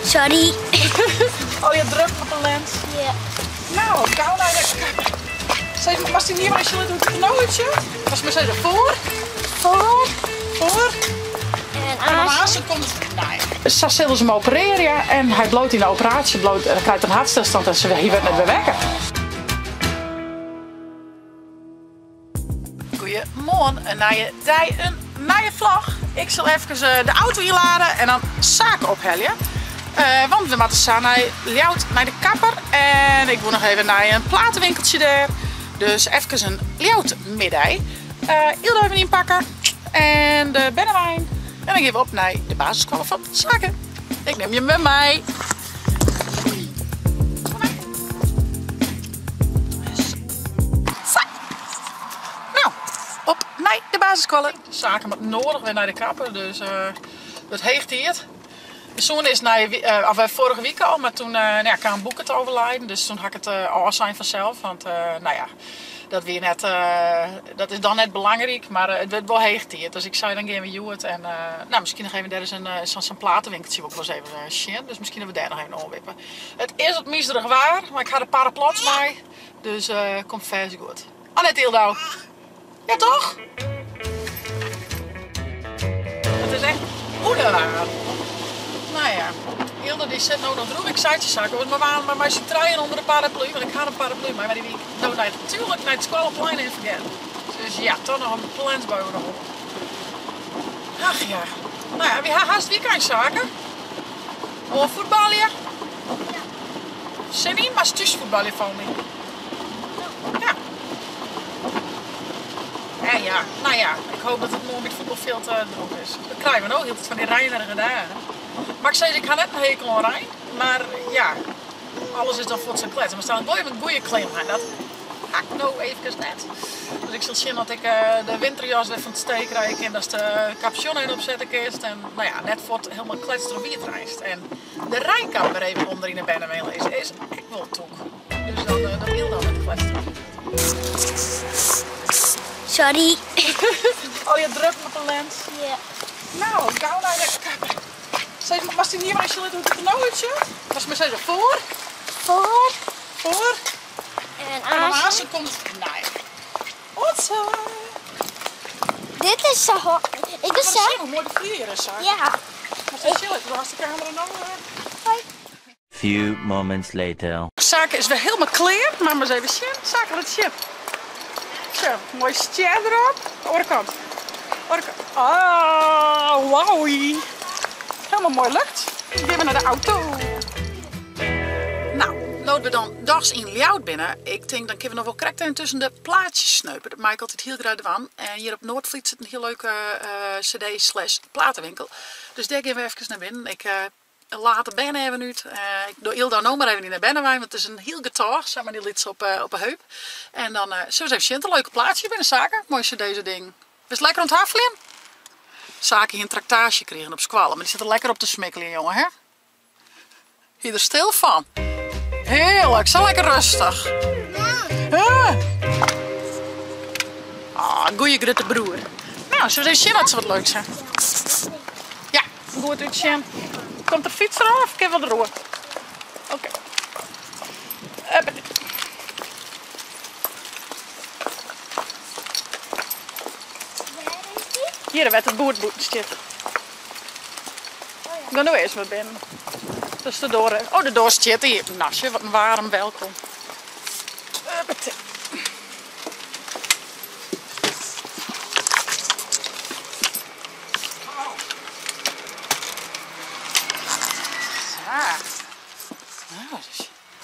Sorry. Oh, je drukt op een lens. Ja. Nou, gauw naar de... Was die niet waar je doet het nooitje? Was maar zeggen voor. Voor. En daarna komt... Nee. Ze zullen ze hem opereren, ja. En hij bloot in de operatie. Hij krijgt een hartstilstand en hier werd net weer wekken. Goedemorgen, een nieuwe vlog. Ik zal even de auto hier laden en dan zaken ophellen. Want we moeten samen naar de kapper en ik wil nog even naar een platenwinkeltje daar. Dus even een Ljout-middag. Hilde even inpakken en de bennewijn. En dan gaan we op naar de basisschool van zaken. Ik neem je met mij. Nou, op naar de basisschool. Zaken met nodig weer naar de kapper, dus dat heegt hier. De zoon is vorige week al, maar toen kwam Boeken te overlijden. Dus toen had ik het al zijn vanzelf. Want nou ja, dat, weer net, dat is dan net belangrijk, maar het werd wel heegtierd. Dus ik zei dan gaan we Joet en nou, misschien nog even daar is zo'n platenwinkeltje ook wel eens even zien. Dus misschien dat we daar nog even omwippen. Het is wat miserig waar, maar ik ga de paraplots mee. Dus komt vers goed. Annette Hildau. Ja toch? Het is echt oederwaar. Nou ja, Hilde die zit nou nog droeg. Ik zei het je zaken, maar wij zitten treien onder de paraplu, want ik had een paraplu, maar die week nou natuurlijk naar het schoolplein in vergeten. Dus ja, toch nog een plensbouw nog op. Ach ja, nou ja, wie haast weekend zaken? Of voetballen? Ja. Zijn niet maar thuisvoetballen van me. Ja. En ja, nou ja, ik hoop dat het morgen met voetbalveld droog is. Dat krijgen we nog heel veel van die rijnerige dagen. Maar ik zei, ik ga net een hekel aan rijden, maar ja, alles is dan voor zijn klets. Maar staan wel even een goede claim aan. Dat ga ik nou even net. Dus ik zal zien dat ik de winterjas weer van het steek krijg en dat de capuchon in opzetten kist. En nou ja, net voor het helemaal klets door wie het reist. En de rijkant weer even onder in de benen lezen is echt wel toek. Dus dan wil dan met de klets. Sorry. Oh, je drukt op een lens? Ja. Nou, gauw naar de kapper. Was die niet waar je doet het nooitje? Was maar zeggen voor. En daarna komt... Nee. Wat zo? Dit is zo hard. Ik ben zo. Hoe mooi de vlieren is. Ja. Maar zo chill het. Was de camera nou? Few moments later. Zaken is weer helemaal clear, maar eens even zien. Zaken het shit. Zo, mooi stier erop. Oorkant. Oh, wauw. Helemaal mooi lukt. Ik ga naar de auto. Nou, dat we dan dags in Ljout binnen. Ik denk dan kunnen we nog wel correct intussen de plaatjes sneupen. Dat maak ik altijd heel graag aan. En hier op Noordvliet zit een heel leuke cd/platenwinkel. Dus daar gaan we even naar binnen. Ik laat de benen even uit. Ik doe Hilda nou maar even in de bennenwijn, want het is een heel gitaar. Zeg maar die liedjes op een heup. En dan zullen we even zien. Een leuke plaatje binnen zaken. Mooi deze ding. Is lekker onthafelen? Zaken hier een tractage kregen op squallen, maar die zitten lekker op te smikkelen, jongen, hè? Hier er stil van. Heerlijk, zo lekker rustig. Ja. Ah, goeie grote broer. Nou, zullen we even zien dat ze wat leuks zijn? Ja, goed uitzien. Komt de fiets eraf of ik heb wel de roer? Oké. Hier werd het boertboeten zitten. Dan doe eerst maar binnen. Dus de door. Oh, de door zit hier. Nasje, wat een warm welkom.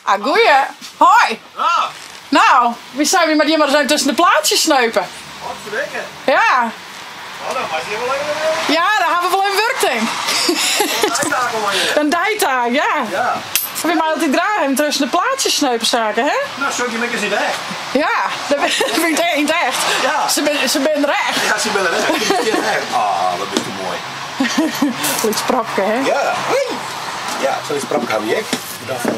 Ah, goeie. Hoi. Ah. Nou, wie zijn we met iemand zijn tussen de plaatjes sneupen? Wat verdikken? Ja. Oh, dan mag je wel even... Ja, daar hebben we wel een werkting. Een dijtaak, ja. Ja. Heb je maar altijd dragen tussen de plaatjes sneupen zaken, hè? Nou, zoek je lekker in echt. Ja, dat vind ik niet echt. Ja. Ze ben er echt. Ja, ze willen echt. Ah, wat is toch mooi. Iets prapke, hè? Ja. Ja, zo'n sprapje heb ik. Dan van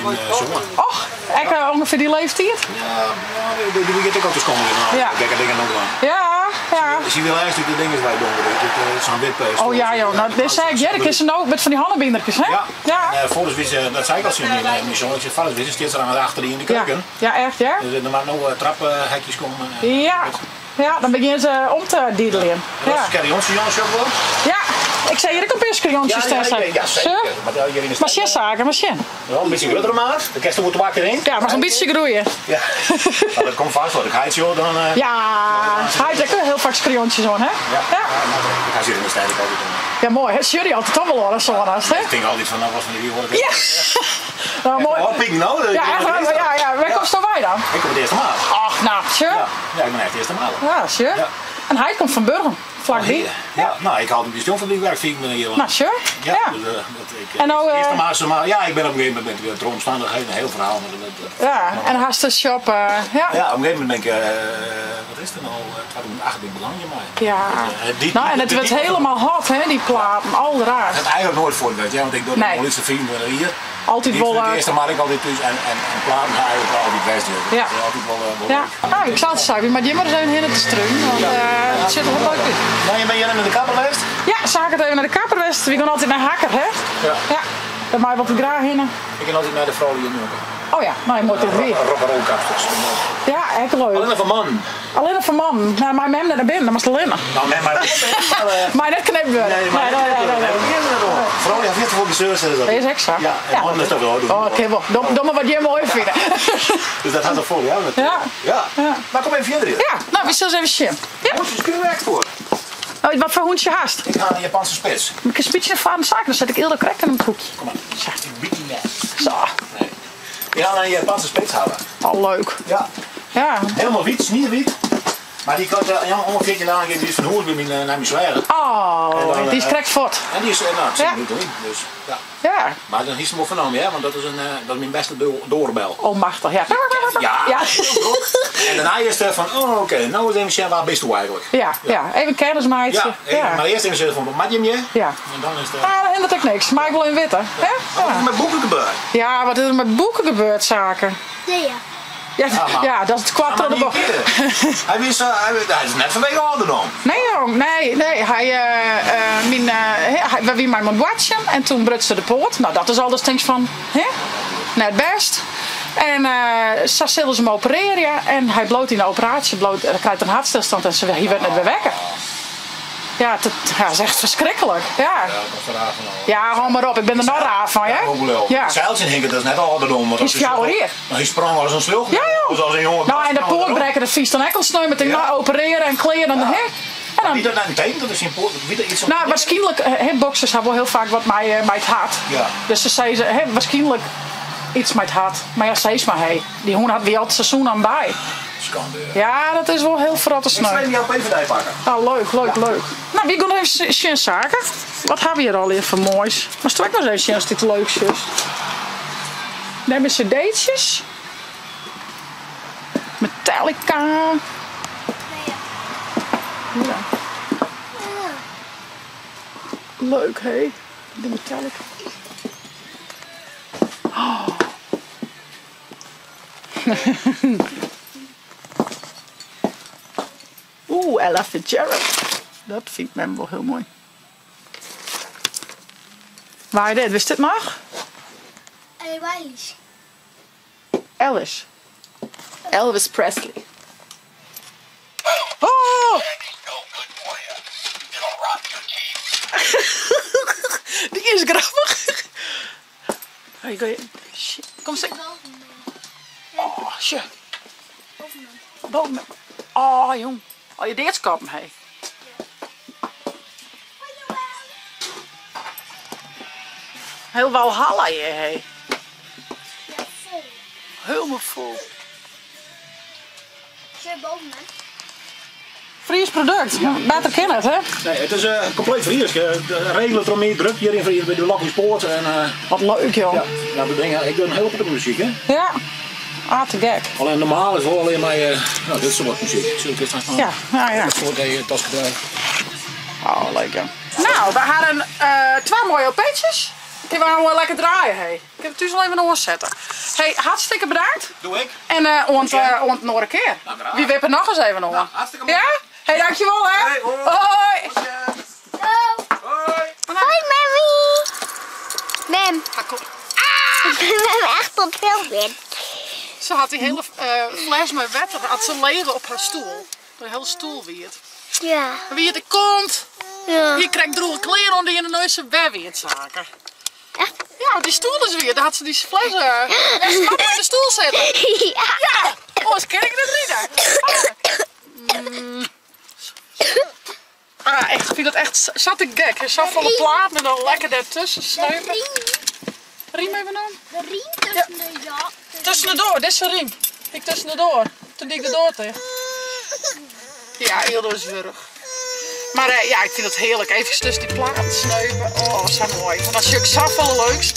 mijn zoon. Och, ik ongeveer die leeftijd. Ja, die begint ook al te schommelen. Ja. Kijk, dingen nog aan. Ja, Ja. Zie je wel eigenlijk de dingen wij doen, zo'n witpeus. Oh ja joh, nou, dit zei ik, Jerk is er nou met van die hannenbindertjes, hè? Ja. En volgens mij, dat zei ik al zo in mijn zoon, volgens mij steeds er aan het achterin in de keuken. Ja, echt ja? Dus er maar nog traphekjes komen. Ja, dan begin ze om te diedelen. En dat is carillons, jongens, ook wel? Ja, ik zei hier ook een paar carillonsjes testen. Ja, zeker. Maar shit zaken, maar shit. Wel een beetje grotere maat, de kerst moet er wakker in. Ja, maar zo'n beetje groeien. Ja, maar dat komt vast, want ik ga het joh, dan... Ja, hij trekt heel vaak carillonsjes aan, hè? Ja. Ik ga zitten in de stijl ook altijd doen. Ja, mooi. Het jury altijd toch wel hoor, als zo'n hè? Ik denk altijd van, nou was van die hoor ik. Ja. Nou, mooi. Oh, pik nou. Ja, echt, ja. Waar komt zo wij dan? Ik kom het eerste maal. Ach, nou, sure. Ja, ik ben echt de eerste maal. Ja, sure. Ja. En hij komt van Burgen, vlakbij. Ja, nou, ik had op de stilfabriek werk 4 minuten hier. Nou, sure. Ja. Dus, En nou, eerste maal, ja, ik ben op een gegeven moment weer door omstandigheden, een heel verhaal. Ja, en haast de shop, ja. Ja, op een gegeven moment denk ik, wat is er nou? 2008 ben ik begonnen maar. Ja. Nou, en het werd helemaal hot, hè, die platen, al raar. Het eigenlijk nooit voor het, ja, want ik doe de politie vrienden hier. Altijd wel. De eerste maal ik altijd tussen en platen eigenlijk wel altijd best. Ja. Altijd wel. Ja. Nou, ik zal het zeggen, maar Jimmer zijn hier te struinen, want het zit er wel leuk in. Nou, je bent hier naar de kapper geweest? Ja, zaak het even naar de kapper geweest. We gaan altijd naar Hakker, hè? Ja. Dat maak je wat graag in. Ik ga altijd naar de vrouw hier nu. Oh ja, nou je moet er weer. Rock'n'roll-kapsters. Ja, echt leuk. Alleen van man. Alleen van man. Nou, mijn mem naar binnen, dat was alleen. Nou, nee, maar... Maar net knippen we. Nee. Vrouw, ja, 40 voor de zeurs. Dat is extra. Ja, en man is dat wel doen. Oh, oké, doe maar wat jij mooi vindt. Dus dat gaat er vol, ja? Ja. Maar kom even verder. Ja, nou, we zullen eens even zien. Ja. Hoentjes kunnen werkt voor. Oh, wat voor hoentje haast? Ik ga een Japanse spits. Een spitsje ervan zaken, dan zet ik eerder correct in het hoekje. Kom maar. Ik bied niet net. Zo. Nee. We gaan een Japanse spits halen. Oh, leuk. Ja. Ja. Helemaal wit, sneeuwwit. Maar die kan ongeveer een keer aangeven, die is van Hoer naar mijn zware. Oh, die is correct voort. En die is, nou, ik zit niet erin, dus ja. Ja. Maar dan is hem opgenomen, ja, want dat is mijn beste doorbel. Oh, machtig, ja. Ja. En daarna is het van, oh oké, nou is even waar bist u eigenlijk? Ja. Even kennismaatje. Ja, maar eerst even zeggen van, wat je hem? Ja. En dan is het... Ah, dat hindert ook niks, maar ik wil in witte. Hè? Wat is er met boeken gebeurd? Ja, wat is er met boeken gebeurd, zaken? Nee, Ja, dat is het kwart van de boek. Hij is net vanwege ouderdom. Nee jong, nee. We wie mij moet watchen en toen brutste de poort. Nou, dat is al dus things van, net best. En zo zullen ze hem opereren en hij bloot in de operatie, hij krijgt een hartstilstand en hij werd net weer wekken. Ja, dat is echt verschrikkelijk. Ja, dat is raar van al. Ja, hou maar op, ik ben er nog raar van, hè? Ja. Zeiltje hinken, dat is net ouderdom. Die is fjouwer hier. Hij sprong als een slug. Ja, joh. Als een jongen. Nou, en de poortbreker, dat vies dan echt al sneu met opereren en kleren en hè? En dan, wie dat nou meteen? Dat is in poort. Nou, waarschijnlijk, boxers hebben wel heel vaak wat met het hart. Ja. Dus ze zeiden, waarschijnlijk iets met het hart. Maar ja, zei maar, die hoen had weer al het seizoen aan bij. Ja, dat is wel heel verrotte sneu. Ik zal die op even pakken. Oh, leuk. Nou, wie gaan even zien zaken? Wat hebben we hier al even moois? Maar straks nog eens even dit leukjes. Dan hebben we cd'tjes. Metallica. Ja. Leuk, hé. De Metallica. Oh. Ella Fitzgerald. Dat vindt men wel heel mooi. Waar je dit? Wist dit nog? Elvis. Elvis Presley. Oh! Die is grappig. Kom zeg. Oh, shit. Boven. Oh, jong. Oh, je deed kappen, hé. Heel Valhalla, hé. Helemaal vol. Zit boven, hè? Fries product. Beter ken het, hè? Nee, het is compleet Fries. Regelen het eromheen, druk hier in Fries bij de Lucky Sport. Wat leuk, joh. Ja, ik doe een heel veel muziek, hè? Ja. Ah, te gek. Alleen normaal is wel alleen maar dit soort muziek. Ja. Voor de tasgedrijf. Oh, lekker. Nou, we hadden 2 mooie LP'tjes. Die waren wel lekker draaien, hé. Ik heb het dus al even oorzetten. Hey, hartstikke bedankt. Doe ik. En nog een keer. Nou, Wie wippen nog eens even nog? Nou, hartstikke ja? Hey, dankjewel hè. Hey, hoi. Hoi. Hoi. Hoi, mami. Mem. Hakkel. Ik ben echt op veel wit. Ze had die hele fles met water, had ze liggen op haar stoel. De hele stoel wierd. Ja. Wie het komt, Ja. je krijgt droge kleren onder je neus bij weer het zaken. Echt? Ja, die stoel is weer, daar had ze die fles in de stoel zitten. Ja. Ja, anders ken ik het niet. Ik vind het echt zat te gek. Een zo volle plaat met dan lekker daartussen sneuven. Riem even aan. De riem tussen de ja. Tussendoor, dit is een riem. Ik tussendoor. Toen ik erdoor tegen. Ja, heel doorswurg. Maar ja, ik vind het heerlijk. Even tussen die platen sneuven. Oh, zo mooi. En als je ook zoveel leuks.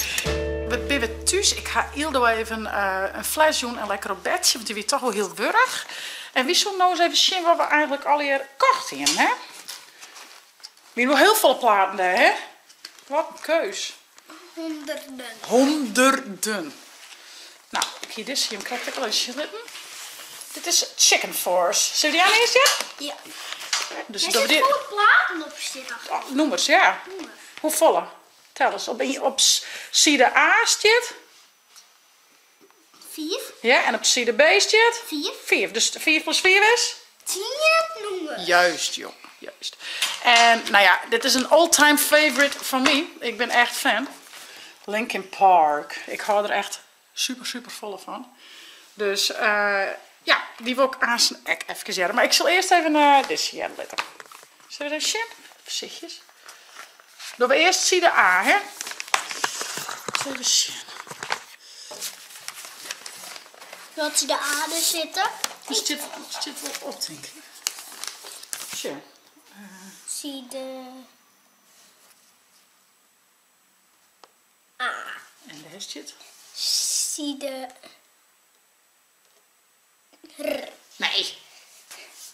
We zijn weer thuis. Ik ga Ildo even een fles doen en lekker op bedje. Want die weer toch wel heel wurg. En wie zullen nou eens even zien wat we eigenlijk al hier kocht hebben, hè? We hebben heel veel platen daar, hè? Wat een keus. Honderden. Nou, hier dit zie je hem krijg ik al eens lippen. Dit is Chicken Force. Zullen we die aan eerst, ja? Ja. Dus Er dat we zitten die... volle platen op zitten. Oh, noem eens, ja. Hoe volle? Tel eens. Op side A staat. 4. Ja, en op side B staat. 4. 4. Dus 4 plus 4 is? 10 noemen. Juist, joh. Juist. En nou ja, dit is een all-time favorite van mij. Ik ben echt fan. Linkin Park. Ik hou er echt super, super volle van. Dus ja, die wil ik aan zijn ek even zetten. Maar ik zal eerst even dit zien letten. Zullen we dat zien? Voorzichtjes. Doen we eerst side A, hè? Zullen we zien. Dat ze de aarde zitten. Het zit wel op, denk ik. Tja. Zie de A. En de rest zit? Zie de R. Nee.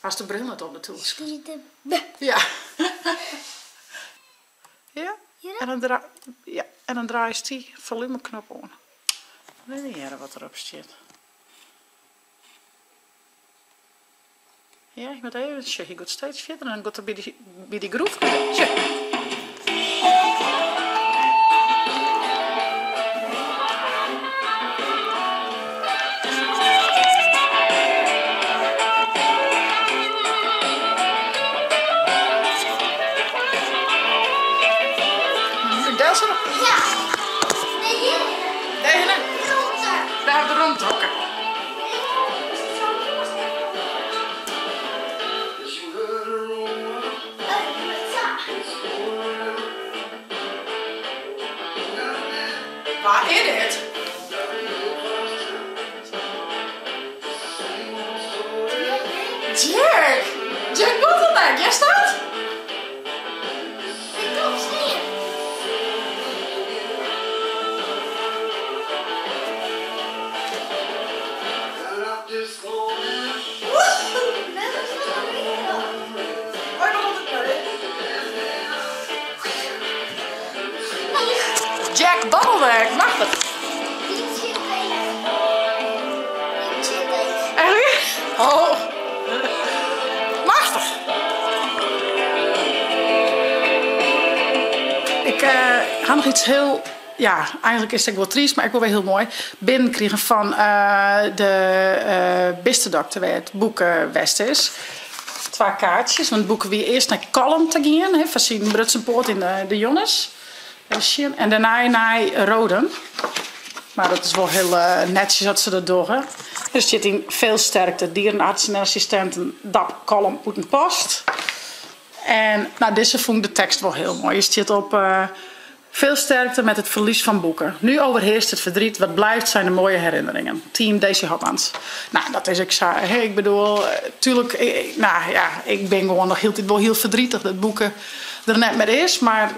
Als de bril net op natuurlijk. Zie de B. Ja. Ja? Ja. En dan draai je die volumeknop om. Dan weet je wat erop zit. Ja, ik moet even checken. Je gaat steeds verder en dan gaat er bij die groef. Check. Daar zo. Ja. Nee, hier. Daar Groter. hebben we de rondhokken. Waar is het? Jack! Jack Bottleneck, jij staat? Ik kom sneeuw. Jack Bottleneck, machtig. Echt weer? Oh. Machtig. Ik ga nog iets heel... Ja, eigenlijk is het wel triest, maar ik wil wel heel mooi. Binnenkregen van de Bisterdokter, waar het boek West is. 2 kaartjes, want het boek weer eerst naar Kalm te gaan. Van zien Brutsenpoort in de Jonnes. En daarna naar Roden. Maar dat is wel heel netjes dat ze dat doen. Hè. Er zit in veel sterkte. Dierenartsen en assistenten, dat Kalm uit een post. En nou, deze vond ik de tekst wel heel mooi. Je zit op veel sterkte met het verlies van boeken. Nu overheerst het verdriet. Wat blijft zijn de mooie herinneringen. Team Daisy Hotmans. Nou, dat is ik bedoel, tuurlijk, nou ja, ik ben gewoon nog wel heel verdrietig dat boeken er net met is. Maar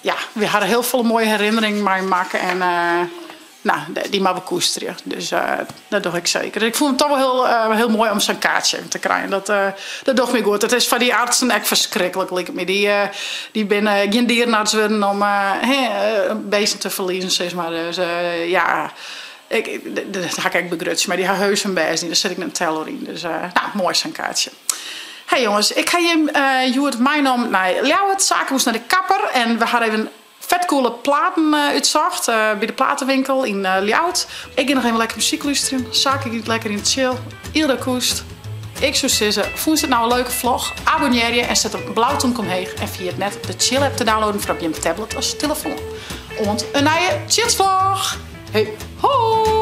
ja, we hadden heel veel mooie herinneringen mee maken. En nou, die maar we koesteren. Dus dat doe ik zeker. Ik vond het toch wel heel mooi om zo'n kaartje te krijgen. Dat doe ik me goed. Het is van die artsen echt verschrikkelijk. Lijkt me. Die binnen geen dierenarts worden om beesten te verliezen. Zeg maar. Dus ja, dat ga ik begrutsen. Maar die haar heus een beest niet. Daar zit ik een teller in. Dus nou, mooi zo'n kaartje. Hey jongens, ik ga je het mijn naam naar Ljouwert. Zaken moest naar de kapper en we hadden even vetcoole platen uitzocht bij de platenwinkel in Ljouwert. Ik ga nog even lekker muziek luisteren. Zaken ik lekker in het chill. Iedere koest. Ik zou zeggen, vond je het nou een leuke vlog? Abonneer je en zet een blauwtong omheen. En via het net de chill app te downloaden voor op je tablet of telefoon. Want een nieuwe chillvlog. Hey, ho!